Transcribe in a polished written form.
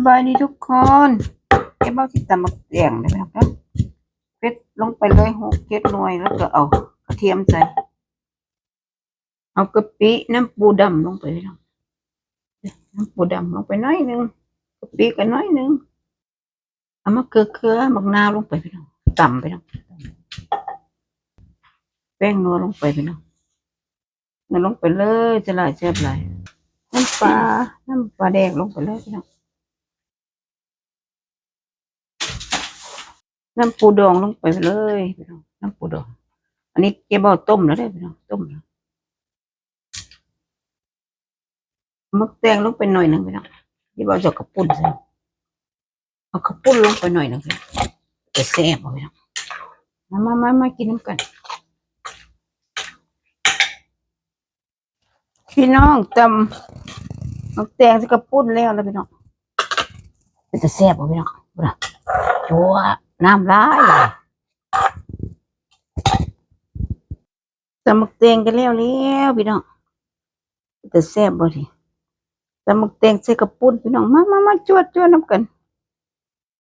บายดีทุกคนเก็บเอาที่ตำมักแดงเลยนะครับเพชรลงไปเลย6-7 หน่วยแล้วก็เอากระเทียมใส่เอากะปิน้ำปูดำลงไปน้ำปูดำลงไปน้อยนึงกะปิก็น้อยนึงเอามะเขือมะนาวลงไปพี่น้องตำไปน้องแป้งนัวลงไปพี่น้องนัวลงไปเลยจะหลายแซ่บหลายน้ำปลาแดงลงไปเลยพี่น้องน้ำปูดองลงไปเลยพี่น้องน้ำปูดองอันนี้เก็บเอาต้มแล้วได้พี่น้องต้มแล้วมักแตงลงไปหน่อยหนึ่งพี่น้องเก็บเอาจากกระปุ้นใส่เอากระปุ้นลงไปหน่อยหนึ่งพี่น้องจะแซ่บเอาพี่น้องมากินน้ำกันพี่น้องตำมักแตงใส่กระปุ้นแล้วพี่น้องจะแซ่บเอาพี่น้องจั่วน้ำร้ายตำมักแตงกันแล้วพี่น้องจะแซ่บบ่ทีตำมักแตงใส่กระปุ้นพี่น้องมาจวดน้ำกัน